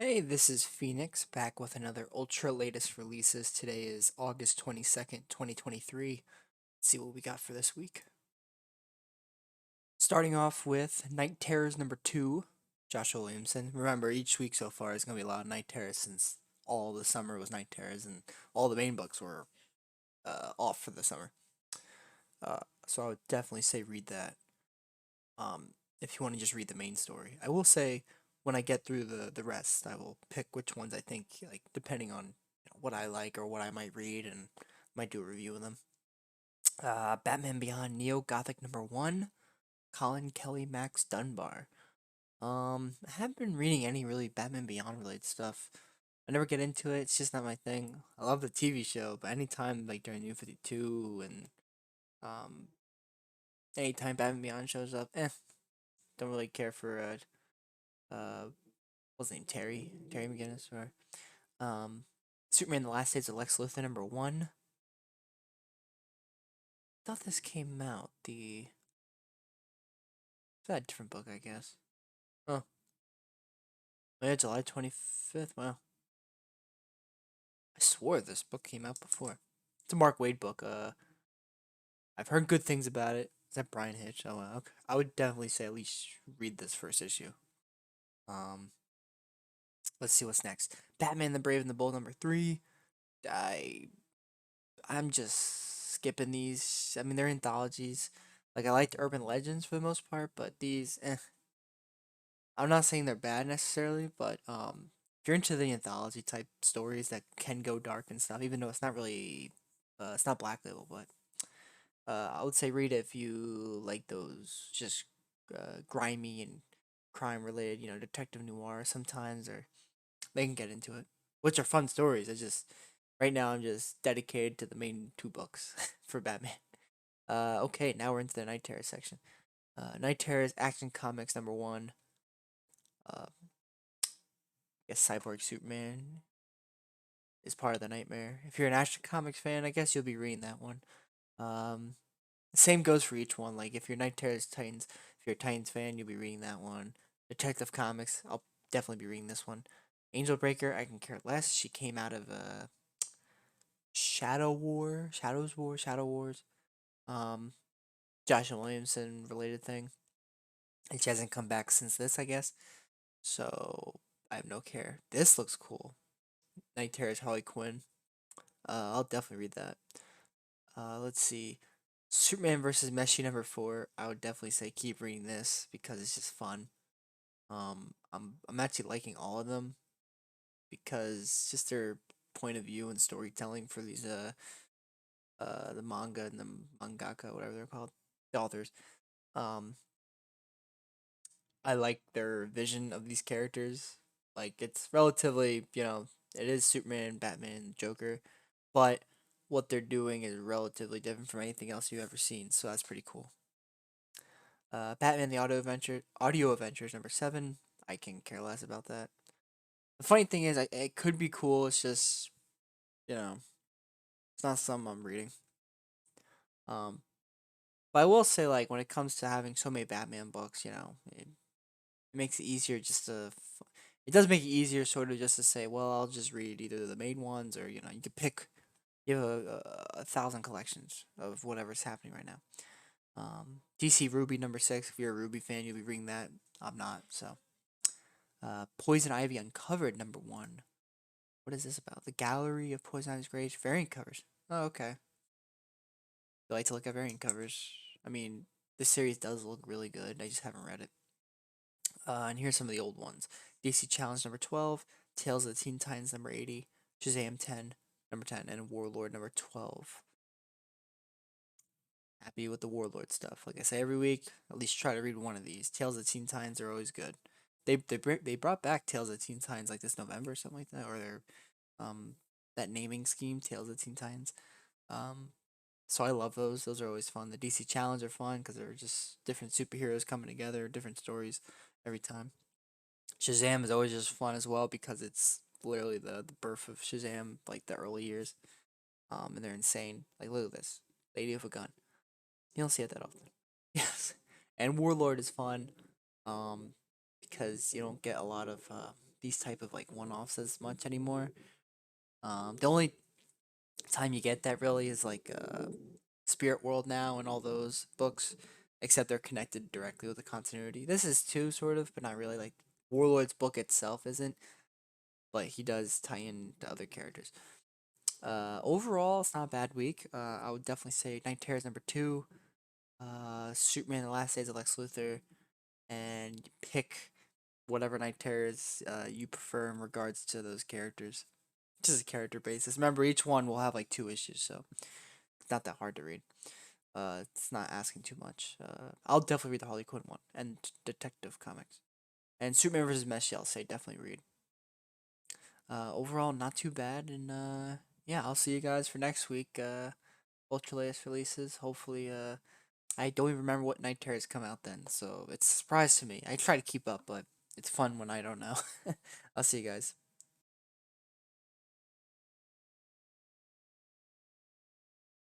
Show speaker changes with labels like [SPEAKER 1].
[SPEAKER 1] Hey, this is Phoenix back with another ultra latest releases. Today is August 22nd, 2023. Let's see what we got for this week. Starting off with Night Terrors number 2, Joshua Williamson. Remember, each week so far is going to be a lot of Night Terrors since all the summer was Night Terrors and all the main books were off for the summer. So I would definitely say read that if you want to just read the main story. I will say when I get through the rest, I will pick which ones I think like depending on what I like or what I might read and might do a review of them. Batman Beyond Neo Gothic number 1, Colin Kelly Max Dunbar. I haven't been reading any really Batman Beyond related stuff. I never get into it. It's just not my thing. I love the TV show, but anytime like during New 52 and um anytime Batman Beyond shows up, don't really care for what's his name? Terry McGinnis or um Superman the Last Days of Lex Luthor number 1. Thought this came out it's a different book, I guess. Oh, yeah, July 25th. Wow. I swore this book came out before. It's a Mark Waid book. I've heard good things about it. Is that Brian Hitch? Oh, wow. Okay. I would definitely say at least read this first issue. Um, let's see what's next. Batman the Brave and the Bold number 3. I I'm just skipping these. I mean, they're anthologies. Like I liked Urban Legends for the most part, but these, I'm not saying they're bad necessarily, but if you're into the anthology type stories that can go dark and stuff, even though it's not really, it's not Black Label, but I would say read it if you like those just grimy and crime related, detective noir sometimes, or they can get into it, which are fun stories. I just right now I'm just dedicated to the main two books for Batman. Okay, now we're into the Night Terror section. Night Terror's Action Comics number 1. I guess Cyborg Superman is part of the nightmare. If you're an Action Comics fan, I guess you'll be reading that one. Um, Same goes for each one. Like if you're Night Terror's Titans, if you're a Titans fan, you'll be reading that one. Detective Comics, I'll definitely be reading this one. Angel Breaker, I can care less. She came out of Shadow Wars. Um, Joshua Williamson related thing. And she hasn't come back since this, I guess. So I have no care. This looks cool. Night Terror's Harley Quinn. I'll definitely read that. Let's see. Superman versus Messi number 4. I would definitely say keep reading this because it's just fun. I'm actually liking all of them because just their point of view and storytelling for these the manga and the mangaka, whatever they're called, the authors. Um, I like their vision of these characters. Like it's relatively, it is Superman, Batman, Joker, but what they're doing is relatively different from anything else you've ever seen. So that's pretty cool. Batman the Audio Adventures number 7. I can care less about that. The funny thing is, it could be cool. It's just, you know, it's not something I'm reading. Um, but I will say, like, when it comes to having so many Batman books, it makes it easier just to. It does make it easier, sort of, just to say, well, I'll just read either the main ones or you could pick. You have a thousand collections of whatever's happening right now. DC Ruby number 6. If you're a Ruby fan, you'll be reading that. I'm not, so. Poison Ivy Uncovered number 1. What is this about? The Gallery of Poison Ivy's Graves variant covers. Oh, okay. You like to look at variant covers. I mean, this series does look really good. I just haven't read it. And here's some of the old ones: DC Challenge number 12, Tales of the Teen Titans number 80, Shazam 10 number 10, and Warlord number 12. Happy with the Warlord stuff. Like I say every week, at least try to read one of these. Tales of the Teen Titans are always good. They brought back Tales of the Teen Titans like this November or something like that, or their that naming scheme, Tales of the Teen Titans. Um, so I love those. Those are always fun. The DC Challenge are fun because they're just different superheroes coming together, different stories every time. Shazam is always just fun as well because it's literally the birth of Shazam, like the early years. And they're insane. Like look at this, lady with a gun. You don't see it that often. Yes, and Warlord is fun, um, because you don't get a lot of these type of like one-offs as much anymore. The only time you get that really is like Spirit World now and all those books, except they're connected directly with the continuity. This is too sort of, but not really. Like Warlord's book itself isn't, but he does tie in to other characters. Overall, it's not a bad week. I would definitely say Night Terrors #2, Superman: The Last Days of Lex Luthor, and pick whatever Night Terrors you prefer in regards to those characters. Just a character basis. Remember, each one will have like 2 issues, so it's not that hard to read. It's not asking too much. I'll definitely read the Harley Quinn one and Detective Comics and Superman vs. Messi. I'll say definitely read. Overall, not too bad, and yeah, I'll see you guys for next week. Ultralayers releases. Hopefully, I don't even remember what Night Terrors come out then, so it's a surprise to me. I try to keep up, but it's fun when I don't know. I'll see you guys.